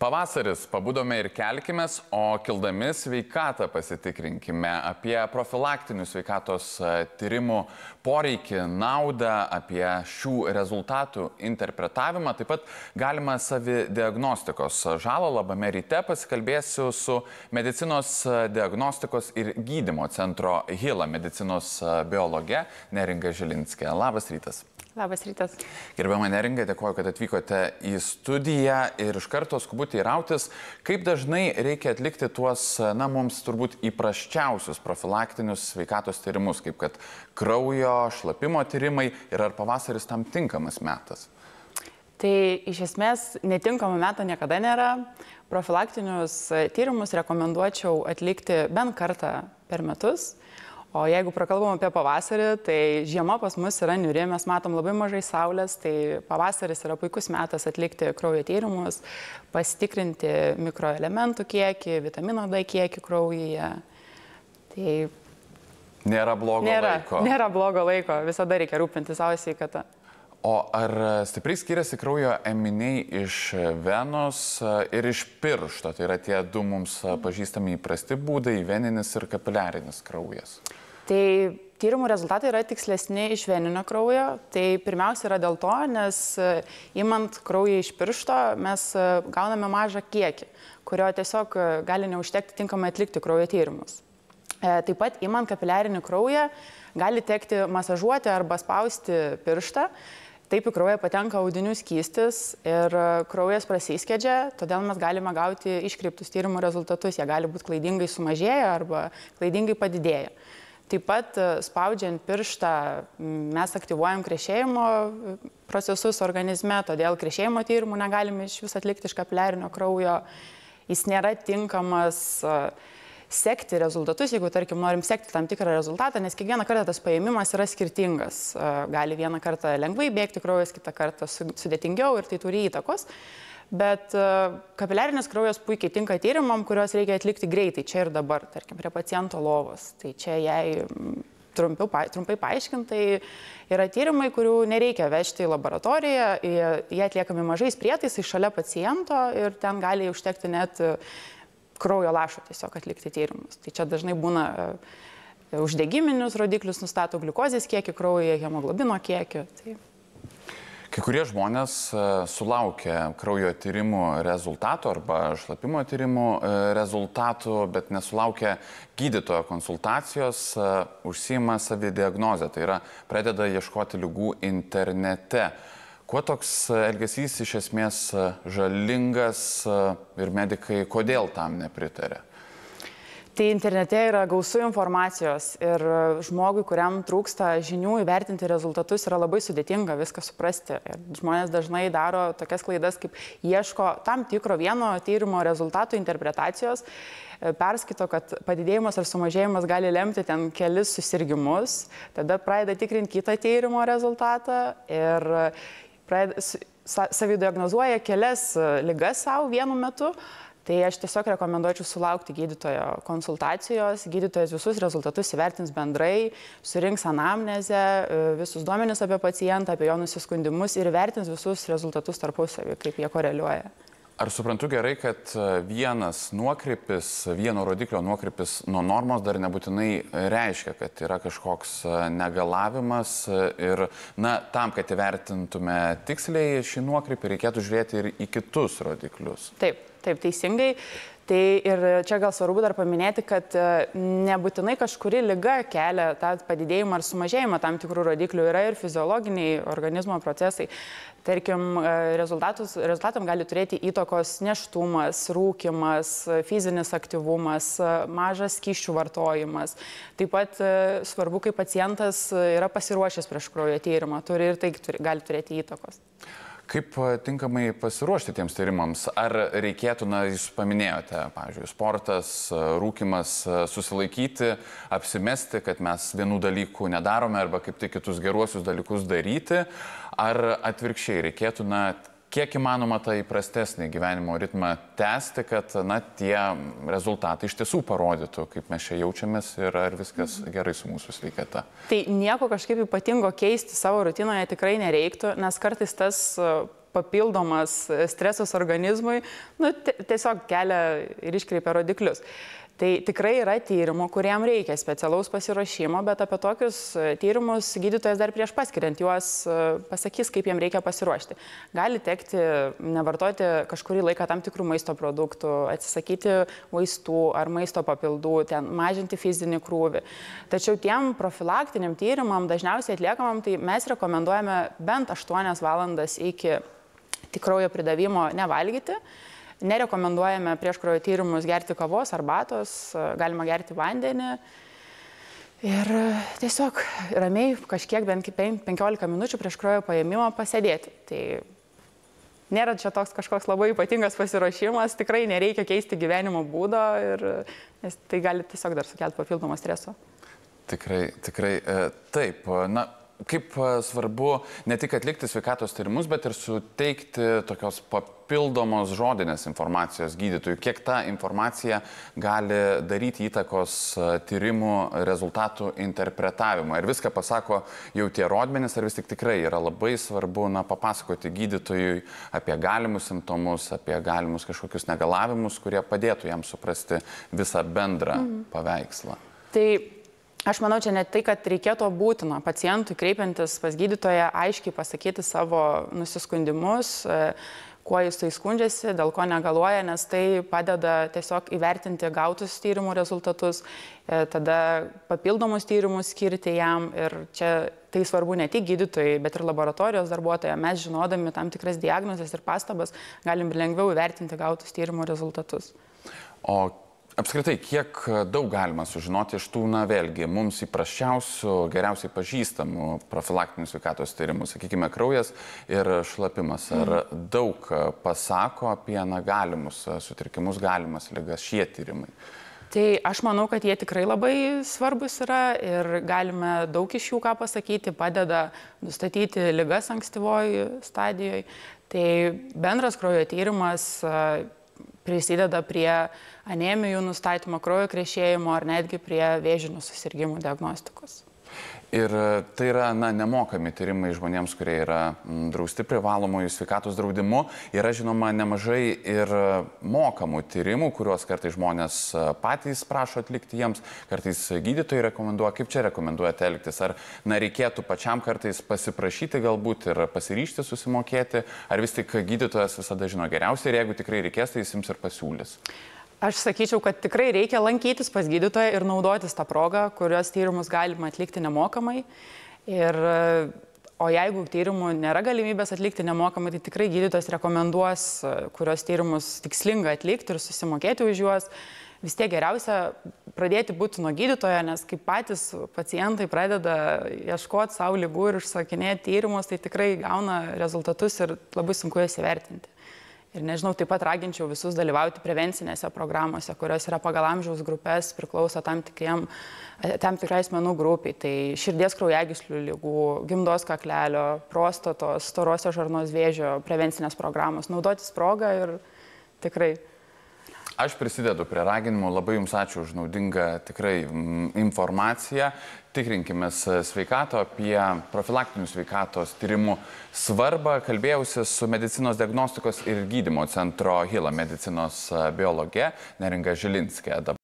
Pavasaris, pabudome ir kelkimės, o kildami sveikatą pasitikrinkime apie profilaktinių sveikatos tyrimų poreikį, naudą, apie šių rezultatų interpretavimą, taip pat galima savidiagnostikos žalą. Labame ryte pasikalbėsiu su medicinos diagnostikos ir gydymo centro HILA medicinos biologe Neringa Žilinskė. Labas rytas. Labas rytas. Gerbiama Neringa, dėkuoju, kad atvykote į studiją ir iš karto skubu teirautis, kaip dažnai reikia atlikti tuos, mums turbūt įprasčiausius profilaktinius sveikatos tyrimus, kaip kad kraujo, šlapimo tyrimai ir ar pavasaris tam tinkamas metas? Tai iš esmės netinkamo meto niekada nėra. Profilaktinius tyrimus rekomenduočiau atlikti bent kartą per metus. O jeigu prakalbam apie pavasarį, tai žiema pas mus yra niūri, mes matom labai mažai saulės, tai pavasaris yra puikus metas atlikti kraujo tyrimus, pasitikrinti mikroelementų kiekį, vitamino D kiekį kraujyje. Tai nėra blogo laiko. Nėra blogo laiko, visada reikia rūpinti savo sveikatą. O ar stipriai skiriasi kraujo ėminiai iš venos ir iš piršto? Tai yra tie du mums pažįstami įprasti būdai, veninis ir kapiliarinis kraujas. Tai tyrimų rezultatai yra tikslesni iš veninio kraujo. Tai pirmiausia yra dėl to, nes imant kraują iš piršto mes gauname mažą kiekį, kurio tiesiog gali neužtekti tinkamai atlikti kraujo tyrimus. Taip pat imant kapiliarinį kraują gali tekti masažuoti arba spausti pirštą. Taip į kraują patenka audinių skystis ir kraujas prasiskiedžia, todėl mes galime gauti iškreiptus tyrimų rezultatus. Jie gali būti klaidingai sumažėję arba klaidingai padidėję. Taip pat spaudžiant pirštą mes aktyvuojam krešėjimo procesus organizme, todėl krešėjimo tyrimų negalime iš vis atlikti iš kapiliarinio kraujo. Jis nėra tinkamas sekti rezultatus, jeigu, tarkim, norim sekti tam tikrą rezultatą, nes kiekvieną kartą tas paėmimas yra skirtingas. Gali vieną kartą lengvai bėgti kraujas, kitą kartą sudėtingiau ir tai turi įtakos. Bet kapiliarinis kraujas puikiai tinka tyrimam, kuriuos reikia atlikti greitai, čia ir dabar, tarkim, prie paciento lovos. Tai čia jei trumpai paaiškintai yra tyrimai, kurių nereikia vežti į laboratoriją, jie atliekami mažais prietaisais šalia paciento ir ten gali užtekti net kraujo lašo tiesiog atlikti tyrimus. Tai čia dažnai būna uždegiminius rodiklius, nustato gliukozės kiekį kraujyje, hemoglobino kiekį. Tai... Kai kurie žmonės sulaukia kraujo tyrimų rezultatų arba šlapimo tyrimų rezultatų, bet nesulaukia gydytojo konsultacijos, užsiima savidiagnozę, tai yra pradeda ieškoti ligų internete. Kuo toks elgesys iš esmės žalingas ir medikai kodėl tam nepritarė? Tai internete yra gausu informacijos ir žmogui, kuriam trūksta žinių įvertinti rezultatus, yra labai sudėtinga viską suprasti. Ir žmonės dažnai daro tokias klaidas, kaip ieško tam tikro vieno tyrimo rezultatų interpretacijos, perskaito, kad padidėjimas ar sumažėjimas gali lemti ten kelis susirgimus, tada pradeda tikrinti kitą tyrimo rezultatą ir savidiagnozuoja kelias ligas savo vienu metu. Tai aš tiesiog rekomenduočiau sulaukti gydytojo konsultacijos, gydytojas visus rezultatus įvertins bendrai, surinks anamnezę, visus duomenis apie pacientą, apie jo nusiskundimus ir įvertins visus rezultatus tarpusavį, kaip jie koreliuoja. Ar suprantu gerai, kad vienas nuokrypis, vieno rodiklio nuokrypis nuo normos dar nebūtinai reiškia, kad yra kažkoks negalavimas ir, tam, kad įvertintume tiksliai šį nuokrypį, reikėtų žiūrėti ir į kitus rodiklius? Taip, teisingai. Tai ir čia gal svarbu dar paminėti, kad nebūtinai kažkuri liga kelia tą padidėjimą ar sumažėjimą tam tikrų rodiklių, yra ir fiziologiniai organizmo procesai. Tarkim, rezultatam gali turėti įtakos nėštumas, rūkymas, fizinis aktyvumas, mažas skysčių vartojimas. Taip pat svarbu, kai pacientas yra pasiruošęs prieš kraujo tyrimą, turi ir tai gali turėti įtakos. Kaip tinkamai pasiruošti tiems tyrimams? Ar reikėtų, jūs paminėjote, pavyzdžiui, sportas, rūkymas, susilaikyti, apsimesti, kad mes vienų dalykų nedarome arba kaip tik kitus geruosius dalykus daryti? Ar atvirkščiai reikėtų, kiek įmanoma tą įprastesnį gyvenimo ritmą tęsti, kad tie rezultatai iš tiesų parodytų, kaip mes čia jaučiamės ir ar viskas gerai su mūsų sveikata? Tai nieko kažkaip ypatingo keisti savo rutinoje tikrai nereiktų, nes kartais tas papildomas stresas organizmui, nu, tiesiog kelia ir iškreipia rodiklius. Tai tikrai yra tyrimų, kuriem reikia specialaus pasiruošimo, bet apie tokius tyrimus gydytojas dar prieš paskiriant juos pasakys, kaip jiem reikia pasiruošti. Gali tekti nevartoti kažkurį laiką tam tikrų maisto produktų, atsisakyti vaistų ar maisto papildų, mažinti fizinį krūvį. Tačiau tiem profilaktiniam tyrimam dažniausiai atliekamam, tai mes rekomenduojame bent 8 valandas iki kraujo pridavimo nevalgyti. Nerekomenduojame prieš kraujo tyrimus gerti kavos, arbatos, galima gerti vandenį ir tiesiog ramiai kažkiek bent 15 minučių prieš kraujo paėmimą pasėdėti. Tai nėra čia toks kažkoks labai ypatingas pasiruošimas, tikrai nereikia keisti gyvenimo būdo, nes tai gali tiesiog dar sukelti papildomą streso. Tikrai, taip. Na, kaip svarbu ne tik atlikti sveikatos tyrimus, bet ir suteikti tokios papildomos žodinės informacijos gydytojui. Kiek ta informacija gali daryti įtakos tyrimų rezultatų interpretavimo. Ir viską pasako jau tie rodmenys, ar vis tik tikrai yra labai svarbu papasakoti gydytojui apie galimus simptomus, apie galimus kažkokius negalavimus, kurie padėtų jam suprasti visą bendrą paveikslą. Tai aš manau, čia ne tai, kad reikėtų būtino pacientui kreipiantis pas gydytoją aiškiai pasakyti savo nusiskundimus, kuo jis tai skundžiasi, dėl ko negaluoja, nes tai padeda tiesiog įvertinti gautus tyrimų rezultatus, tada papildomus tyrimus skirti jam ir čia tai svarbu ne tik gydytojai, bet ir laboratorijos darbuotojai. Mes žinodami tam tikras diagnozes ir pastabas galim lengviau įvertinti gautus tyrimų rezultatus. O apskritai, kiek daug galima sužinoti iš tų, vėlgi, mums įprasčiausių, geriausiai pažįstamų profilaktinių sveikatos tyrimų, sakykime, kraujas ir šlapimas. Ar daug pasako apie galimus sutrikimus, galimas ligas šie tyrimai? Tai aš manau, kad jie tikrai labai svarbus yra ir galime daug iš jų ką pasakyti, padeda nustatyti ligas ankstyvoj stadijoje. Tai bendras kraujo tyrimas prisideda prie anemijų nustatymo, kraujo krešėjimo ar netgi prie vėžinių susirgimų diagnostikos. Ir tai yra nemokami tyrimai žmonėms, kurie yra drausti privalomųjų sveikatos draudimu. Yra žinoma nemažai ir mokamų tyrimų, kuriuos kartais žmonės patys prašo atlikti jiems, kartais gydytojai rekomenduoja. Kaip čia rekomenduojate elgtis? Ar reikėtų pačiam kartais pasiprašyti galbūt ir pasiryžti susimokėti, ar vis tik gydytojas visada žino geriausiai ir jeigu tikrai reikės, tai jis jums ir pasiūlys? Aš sakyčiau, kad tikrai reikia lankytis pas gydytoją ir naudotis tą progą, kurios tyrimus galima atlikti nemokamai. O jeigu tyrimų nėra galimybės atlikti nemokamai, tai tikrai gydytojas rekomenduos, kurios tyrimus tikslinga atlikti ir susimokėti už juos. Vis tiek geriausia pradėti būti nuo gydytojo, nes kaip patys pacientai pradeda ieškoti savo ligų ir užsakinėti tyrimus, tai tikrai gauna rezultatus ir labai sunku jas įvertinti. Ir nežinau, taip pat raginčiau visus dalyvauti prevencinėse programuose, kurios yra pagal amžiaus grupės, priklauso tam tikrai asmenų grupiai. Tai širdies kraujagyslių ligų, gimdos kaklelio, prostatos, storosios žarnos vėžio prevencinės programos. Naudotis progą ir tikrai. Aš prisidedu prie raginimų, labai jums ačiū už naudingą tikrai informaciją. Tikrinkime sveikato, apie profilaktinių sveikatos tyrimų svarbą. Kalbėjausi su Medicinos diagnostikos ir gydymo centro HILA medicinos biologe Neringa Žilinske.